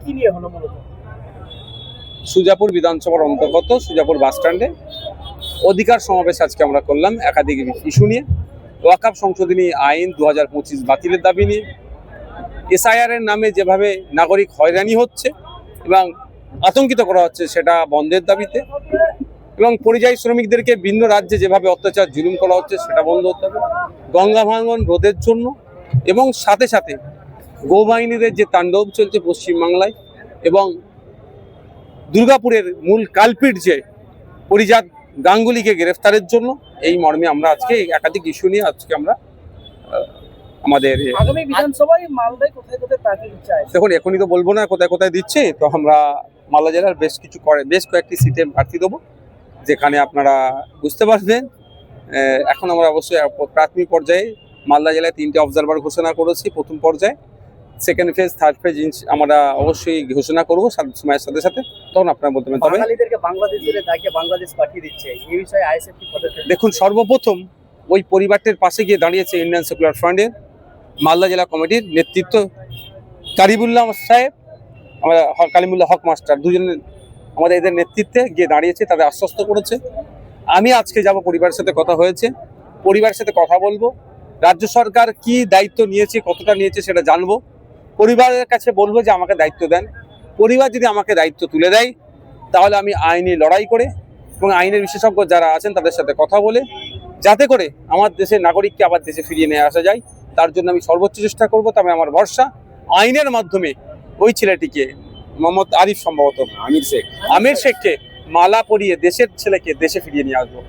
কি নিয়ে হলো মূলত? সুজাপুর বিধানসভার অন্তর্গত সুজাপুর বাস স্ট্যান্ডে অধিকার সমাবেশ আজকে আমরা করলাম একাধিক ইস্যু নিয়ে। ওয়াকফ সংশোধনী আইন 2025 বাতিলের দাবি নিয়ে, এসআইআর এর নামে যেভাবে নাগরিক হয়রানি হচ্ছে এবং আতঙ্কিত করা হচ্ছে সেটা বন্ধের দাবিতে, এবং পরিযায়ী শ্রমিকদেরকে ভিন্ন রাজ্যে যেভাবে অত্যাচার জুলুম করা হচ্ছে সেটা বন্ধ হতে হবে, গঙ্গা ভাঙন রোধের জন্য, এবং সাথে সাথে গৌবাহিনীদের যে তাণ্ডব চলছে পশ্চিমবাংলায় এবং দুর্গাপুরের মূল কালপিট যে পরিজাত গাঙ্গুলিকে গ্রেফতারের জন্য, এই মর্মে আমরা আজকে একাধিক ইস্যু নিয়ে আজকে আমরা আমাদের আগামী বিধানসভায় মালদায় কোথায় কোথায় প্রার্থী দিচ্ছে? দেখুন, এখনই তো বলবো না কোথায় কোথায় দিচ্ছে, তো আমরা মালদা জেলার বেশ কয়েকটি সিটে প্রার্থী দেবো, যেখানে আপনারা বুঝতে পারবেন। এখন আমরা অবশ্যই প্রাথমিক পর্যায়ে মালদা জেলায় 3টে অবজারভার ঘোষণা করেছি প্রথম পর্যায়ে। সেকেন্ড ফেজ, থার্ড ফেজ আমরা অবশ্যই ঘোষণা করবো সময়ের সাথে সাথে, তখন আপনারা বলতে পারেন। তবে বাঙালিদেরকে বাংলাদেশের তাকে বাংলাদেশ পাঠিয়ে দিচ্ছে, এই বিষয়ে আইএসএফ কি পদক্ষেপ? দেখুন, সর্বপ্রথম ওই পরিবারটির পাশে গিয়ে দাঁড়িয়েছে ইন্ডিয়ান সেকুলার ফ্রন্টের মালদা জেলা কমিটির নেতৃত্ব কারিমুল্লাহ সাহেব, আমরা কালিমুল্লাহ হক মাস্টার, দুজনের আমাদের এদের নেতৃত্বে গিয়ে দাঁড়িয়েছে, তাদের আশ্বস্ত করেছে। আমি আজকে যাব, পরিবারের সাথে কথা হয়েছে, পরিবারের সাথে কথা বলবো, রাজ্য সরকার কি দায়িত্ব নিয়েছে, কতটা নিয়েছে সেটা জানবো। পরিবারের কাছে বলবো যে আমাকে দায়িত্ব দেন। পরিবার যদি আমাকে দায়িত্ব তুলে দেয় তাহলে আমি আইনি লড়াই করে এবং আইনের বিশেষজ্ঞ যারা আছেন তাদের সাথে কথা বলে, যাতে করে আমার দেশের নাগরিককে আবার দেশে ফিরিয়ে নিয়ে আসা যায়, তার জন্য আমি সর্বোচ্চ চেষ্টা করবো। তবে আমার ভরসা আইনের মাধ্যমে ওই ছেলেটিকে, মোহাম্মদ আরিফ সম্ভবত আমির শেখকে মালা পরিয়ে দেশের ছেলেকে দেশে ফিরিয়ে নিয়ে আসবো।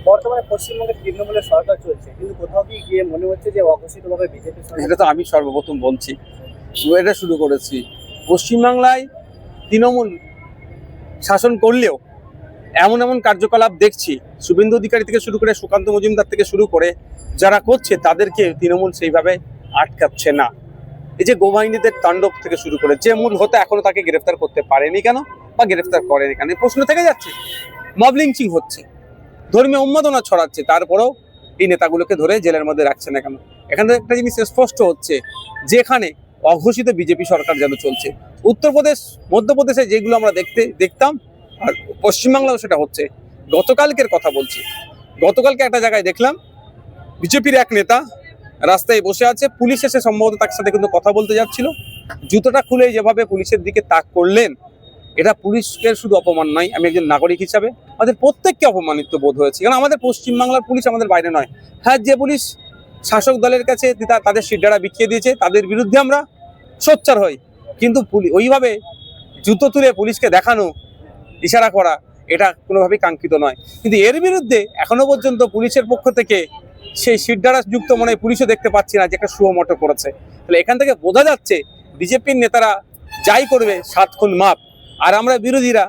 বর্তমানে পশ্চিমবঙ্গের তৃণমূলের সরকার চলছে, কিন্তু কোথাও কি গিয়ে মনে হচ্ছে যে অঘোষিতভাবে বিজেপি সরকার? এটা তো আমি সর্বপ্রথম বলছি, এটা শুরু করেছি। পশ্চিমবাংলায় তৃণমূল শাসন করলেও এমন এমন কার্যকলাপ দেখছি, শুভেন্দু অধিকারী থেকে শুরু করে সুকান্ত মজুমদার থেকে শুরু করে যারা করছে তাদেরকে তৃণমূল সেইভাবে আটকাচ্ছে না। এই যে গৌবাহিনীদের তাণ্ডব থেকে শুরু করে যে মূল হতে এখনো তাকে গ্রেফতার করতে পারেনি কেন বা গ্রেফতার করেনি কেন, এই প্রশ্ন থেকে যাচ্ছে। মব লিঞ্চিং হচ্ছে, ধর্মীয় উন্মাদনা ছড়াচ্ছে, তারপরেও এই নেতাগুলোকে ধরে জেলের মধ্যে রাখছে না কেন? এখানে একটা জিনিস স্পষ্ট হচ্ছে, যেখানে অঘোষিত বিজেপি সরকার যেন চলছে। উত্তরপ্রদেশ, মধ্যপ্রদেশে যেগুলো আমরা দেখতাম, আর পশ্চিমবাংলাও সেটা হচ্ছে। গতকালকের কথা বলছি, গতকালকে একটা জায়গায় দেখলাম বিজেপির এক নেতা রাস্তায় বসে আছে, পুলিশ এসে সম্ভবত তার সাথে কিন্তু কথা বলতে যাচ্ছিল, জুতোটা খুলে যেভাবে পুলিশের দিকে তাক করলেন, এটা পুলিশকে শুধু অপমান নয়, আমি একজন নাগরিক হিসাবে আমাদের প্রত্যেককে অপমানিত বোধ হয়েছে। কারণ আমাদের পশ্চিমবাংলার পুলিশ আমাদের বাইরে নয়। হ্যাঁ, যে পুলিশ শাসক দলের কাছে তাদের সিডারা বিকিয়ে দিয়েছে তাদের বিরুদ্ধে আমরা সোচ্চার হই, কিন্তু ওইভাবে জুতো তুলে পুলিশকে দেখানো, ইশারা করা, এটা কোনোভাবেই কাঙ্ক্ষিত নয়। কিন্তু এর বিরুদ্ধে এখনো পর্যন্ত পুলিশের পক্ষ থেকে সেই সিডারা যুক্ত মনে পুলিশও দেখতে পাচ্ছি না যে একটা সুমোটো করেছে। তাহলে এখান থেকে বোঝা যাচ্ছে বিজেপির নেতারা যাই করবে 7 খুন মাপ, আর আমরা বিরোধীরা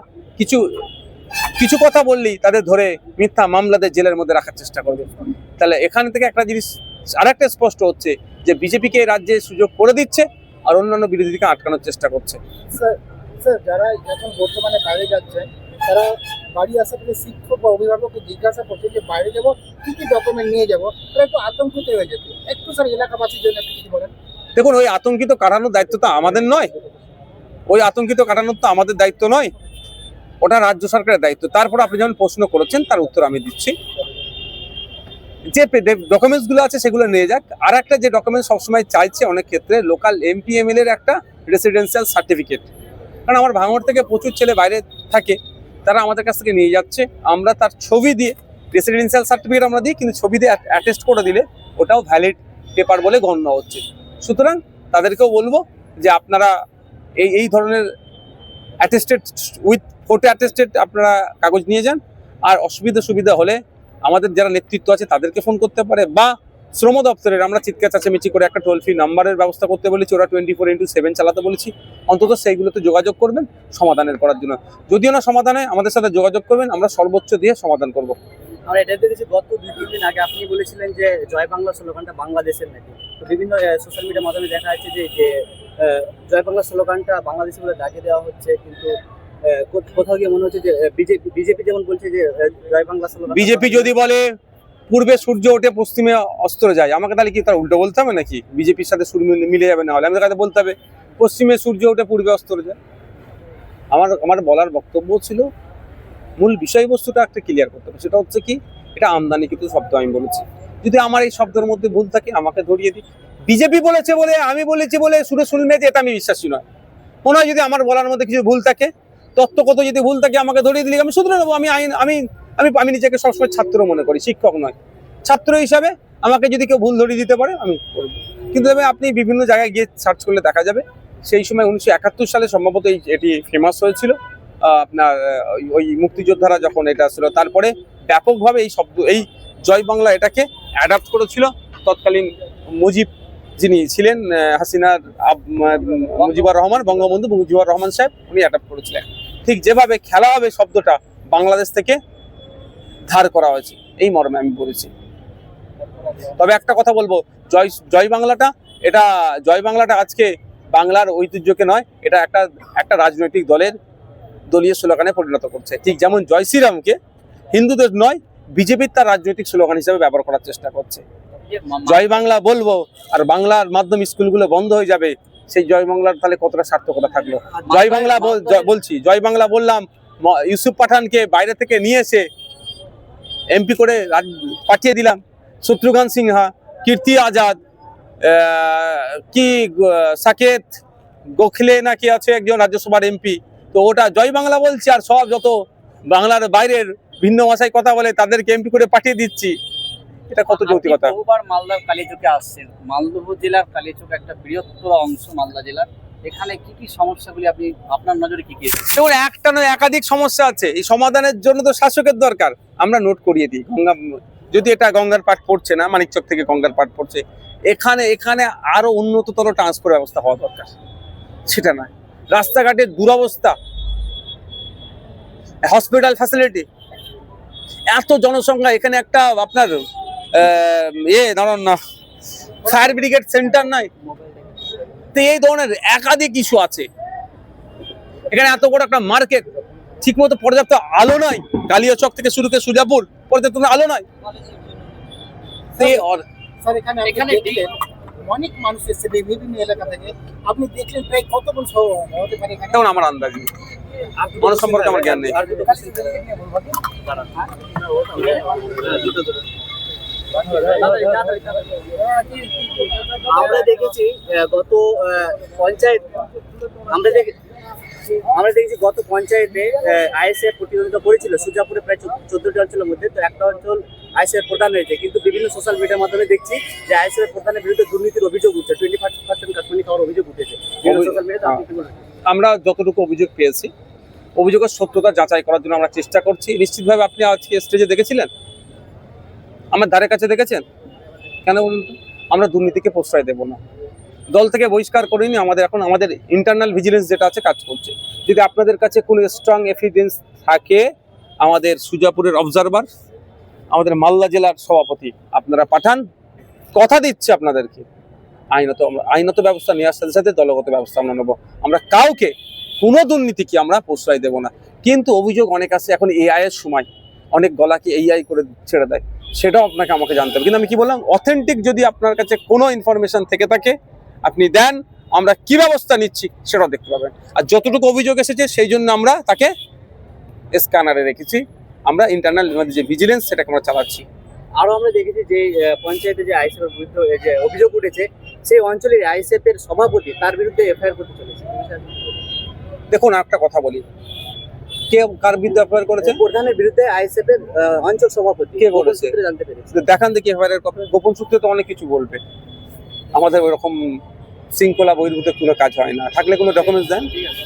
কিছু কথা বললেই তাদের ধরে মিথ্যা মামলাতে জেলের মধ্যে রাখার চেষ্টা করবে। তাহলে এখান থেকে একটা জিনিস আরেকটা স্পষ্ট হচ্ছে যে বিজেপিকে রাজ্যে সুযোগ করে দিচ্ছে আর অন্যান্য বিরোধীকে আটকানোর চেষ্টা করছে। স্যার, যারা এখন বর্তমানে বাইরে যাচ্ছে তারা বাড়ি আসার পরে শিক্ষক বা অভিভাবককে জিজ্ঞাসা করছে যে বাইরে যাবো কি কি ডকুমেন্ট নিয়ে যাবো, তারা একটু আতঙ্কিত হয়ে যেত। একটু স্যার এলাকাবাসীর জন্য একটু কিছু বলেন। দেখুন, ওই আতঙ্কিত কাটানোর দায়িত্ব তো আমাদের নয়, ওই আতঙ্কিত কাটানোর তো আমাদের দায়িত্ব নয়, ওটা রাজ্য সরকারের দায়িত্ব। তারপর আপনি যেমন প্রশ্ন করেছেন তার উত্তর আমি দিচ্ছি। যে ডকুমেন্টসগুলো আছে সেগুলো নিয়ে যাক। আর একটা যে ডকুমেন্টস সবসময় চাইছে অনেক ক্ষেত্রে, লোকাল এমপি এমএলএর একটা রেসিডেন্সিয়াল সার্টিফিকেট। কারণ আমার ভাঙড় থেকে প্রচুর ছেলে বাইরে থাকে, তারা আমাদের কাছ থেকে নিয়ে যাচ্ছে, আমরা তার ছবি দিয়ে রেসিডেন্সিয়াল সার্টিফিকেট আমরা দিই, কিন্তু ছবি দিয়ে অ্যাটেস্ট করে দিলে ওটাও ভ্যালিড পেপার বলে গণ্য হচ্ছে। সুতরাং তাদেরকেও বলবো যে আপনারা এই ধরনের অ্যাটেস্টেড উইথ ফটো অ্যাটেস্টেড আপনারা কাগজ নিয়ে যান। আর সুবিধা হলে আমাদের যারা নেতৃত্ব আছে তাদেরকে ফোন করতে পারে, বা শ্রম দপ্তরের আমরা চিৎকার চেঁচামেচি করে একটা টোল ফ্রি নাম্বারের ব্যবস্থা করতে বলেছি, ওরা 24x7 চালাতে বলেছি। অন্তত সেইগুলোতে যোগাযোগ করবেন সমাধানের করার জন্য। যদিও না সমাধানে আমাদের সাথে যোগাযোগ করবেন, আমরা সর্বোচ্চ দিয়ে সমাধান করব। আমরা এটা দেখেছি গত 2-3 দিন আগে আপনি বলেছিলেন যে জয় বাংলা স্লোগানটা বাংলাদেশের নাকি, তো বিভিন্ন সোশ্যাল মিডিয়ার মাধ্যমে দেখা যাচ্ছে যে জয় বাংলা স্লোগানটা বাংলাদেশে বলে দাগিয়ে দেওয়া হচ্ছে, কিন্তু কোথাও গিয়ে মনে হচ্ছে যে বিজেপি যেমন বলছে যে জয় বাংলা স্লোগান। বিজেপি যদি বলে পূর্বে সূর্য ওঠে পশ্চিমে অস্ত যায়, আমাকে তাহলে কি তার উল্টো বলতে হবে নাকি? বিজেপির সাথে সুর মিলে যাবে না হলে আমি তাকে বলতে হবে পশ্চিমে সূর্য ওঠে পূর্বে অস্ত যায়। আমার আমার বলার বক্তব্য ছিল মূল বিষয়বস্তুটা একটা ক্লিয়ার করতে হবে, সেটা হচ্ছে কি এটা আমদানিকৃত শব্দ আমি বলেছি। যদি আমার এই শব্দের মধ্যে ভুল থাকে আমাকে ধরিয়ে দিই। বিজেপি বলেছে বলে আমি বলেছি বলে শুনে শুনলে যে এটা আমি বিশ্বাসী নয়। মনে হয় যদি আমার বলার মধ্যে কিছু ভুল থাকে, তত্ত্বগত যদি ভুল থাকে আমাকে ধরিয়ে দিলে আমি শুধরে নেবো। আমি আইন আমি আমি আমি নিজেকে সবসময় ছাত্র মনে করি, শিক্ষক নয়। ছাত্র হিসাবে আমাকে যদি কেউ ভুল ধরিয়ে দিতে পারে আমি করবো। কিন্তু আপনি বিভিন্ন জায়গায় গিয়ে সার্চ করলে দেখা যাবে সেই সময় 1971 সালে সম্ভবত এটি ফেমাস হয়েছিল। আপনার ওই মুক্তিযোদ্ধারা যখন এটা ছিল, তারপরে ব্যাপকভাবে এই শব্দ এই জয় বাংলা এটাকে অ্যাডাপ্ট করেছিল তৎকালীন মুজিব যিনি ছিলেন হাসিনার মুজিবুর রহমান, বঙ্গবন্ধু মুজিবুর রহমান সাহেব, উনি অ্যাডাপ্ট করেছিলেন। ঠিক যেভাবে খেলা হবে শব্দটা বাংলাদেশ থেকে ধার করা হয়েছে এই মর্মে আমি বলেছি। তবে একটা কথা বলবো, জয় বাংলাটা এটা জয় বাংলাটা আজকে বাংলার ঐতিহ্যকে নয়, এটা একটা রাজনৈতিক দলের দলীয় স্লোগানে পরিণত করছে। ঠিক যেমন জয় শ্রীরামকে হিন্দুদের নয় বিজেপির তার রাজনৈতিক স্লোগান হিসেবে ব্যবহার করার চেষ্টা করছে। জয় বাংলা বলবো আর বাংলার মাধ্যম স্কুলগুলো বন্ধ হয়ে যাবে, সেই জয় বাংলার তাহলে কতটা সার্থকতা থাকলো? জয় বাংলা বলছি, জয় বাংলা বললাম, ইউসুফ পাঠানকে বাইরে থেকে নিয়ে এসে এমপি করে পাঠিয়ে দিলাম, শত্রুঘ্ন সিনহা, কীর্তি আজাদ, কি সাকেত গোখলে নাকি আছে একজন রাজ্যসভার এমপি, তো ওটা জয় বাংলা বলছি। আর সব যত বাংলার বাইরের ভিন্ন ভাষায় কথা বলে তাদেরকে এমপি করে পাঠিয়ে দিচ্ছি, এটা কত যৌক্তিকতা? বহুবার মালদার কালীচকে আসছেন, মালদহ জেলার কালীচক একটা বৃহত্তর অংশ মালদা জেলার, এখানে কি কি সমস্যাগুলি আপনার নজরে কি কি এসেছে? যেমন একটা নয় একাধিক সমস্যা আছে, এই সমাধানের জন্য তো শাসকের দরকার। আমরা নোট করিয়ে দিই, যদি এটা গঙ্গার পাট পড়ছে না, মানিকচক থেকে গঙ্গার পাট পড়ছে, এখানে আরো উন্নততর ট্রান্সপোর্ট ব্যবস্থা হওয়া দরকার। সেটা নয়, রাস্তাঘাটের দুরবস্থা, হসপিটাল ফ্যাসিলিটি, এত জনসংখ্যা, এখানে একটা আপনার ধরুন না ফায়ার ব্রিগেড সেন্টার নাই, তো এই ধরনের একাধিক ইস্যু আছে। এখানে এত বড় একটা মার্কেট, ঠিকমতো পর্যাপ্ত আলো নাই, কালিয়াচক থেকে শুরু করে সুজাপুর পর্যাপ্ত আলো নাই। এখানে অনেক মানুষ এসেছে বিভিন্ন এলাকা থেকে, আপনি দেখলেন প্রায় কতক্ষণ হতে পারে? তেমন আমার আন্দাজ নেই, মানুষ সম্পর্কে আমার জ্ঞান নেই। আমরা দেখেছি গত পঞ্চায়েত গত পঞ্চায়েতে আইএসএফ প্রতিদ্বন্দ্বিতা করেছিল সুজাপুরে প্রায় 14টি অঞ্চলের মধ্যে, তো একটা অঞ্চল আইএসএফ প্রধান হয়েছে, কিন্তু বিভিন্ন সোশ্যাল মিডিয়ার মাধ্যমে দেখছি যে আইএসএফ প্রধানের বিরুদ্ধে দুর্নীতির অভিযোগ উঠছে, 25% কাশ্মীরি খাওয়ার অভিযোগ উঠেছে সোশ্যাল মিডিয়াতে। আমরা যতটুকু অভিযোগ পেয়েছি, অভিযোগের সত্যতা যাচাই করার জন্য আমরা চেষ্টা করছি। নিশ্চিতভাবে আপনি আজকে স্টেজে দেখেছিলেন, আমার ধারে কাছে দেখেছেন, কেন বলুন তো? আমরা দুর্নীতিকে প্রশ্রয় দেব না, দল থেকে বহিষ্কার করিনি। আমাদের ইন্টারনাল ভিজিলেন্স যেটা আছে কাজ করছে। যদি আপনাদের কাছে কোনো স্ট্রং এভিডেন্স থাকে, আমাদের সুজাপুরের অবজারভার, আমাদের মালদা জেলার সভাপতি আপনারা পাঠান, কথা দিচ্ছে আপনাদেরকে আইনত ব্যবস্থা নেওয়ার সাথে সাথে দলগত ব্যবস্থা আমরা নেবো। আমরা কাউকে কোনো দুর্নীতিকে আমরা প্রশ্রয় দেব না। কিন্তু অভিযোগ অনেক আছে, এখন এআই এর সময় অনেক গলাকে এআই করে ছেড়ে দেয়, সেটাও আমাকে জানতে হবে। কিন্তু আমি কি বললাম, অথেন্টিক যদি আপনার কাছে কোনো ইনফরমেশন থেকে থাকে আপনি দেন, আমরা কি ব্যবস্থা নিচ্ছি সেটাও দেখতে পাবেন। আর যতটুকু অভিযোগ এসেছে সেই জন্য আমরা তাকে স্ক্যানারে রেখেছি, আমরা ইন্টারনাল যে ভিজিলেন্স সেটাকে আমরা চালাচ্ছি। আরো আমরা দেখেছি যে পঞ্চায়েতে যে আইএসএফ এর বিরুদ্ধে যে অভিযোগ উঠেছে, সেই অঞ্চলের আইএসএফ এর সভাপতি তার বিরুদ্ধে এফআইআর করতে চলেছে। দেখুন একটা কথা বলি, কে কার বিরুদ্ধে এফআইআর করেছে? প্রধানের বিরুদ্ধে আইএসএফ এর অঞ্চল সভাপতি কে বলেছে? জানতে পেরেছি। দেখান দেখি এফআইআর কপি। গোপন সূত্রে তো অনেক কিছু বলবে, আমাদের ওইরকম শৃঙ্খলা বহির্ভূত কোনো কাজ হয় না। থাকলে কোনো ডকুমেন্টস দেন। ঠিক আছে।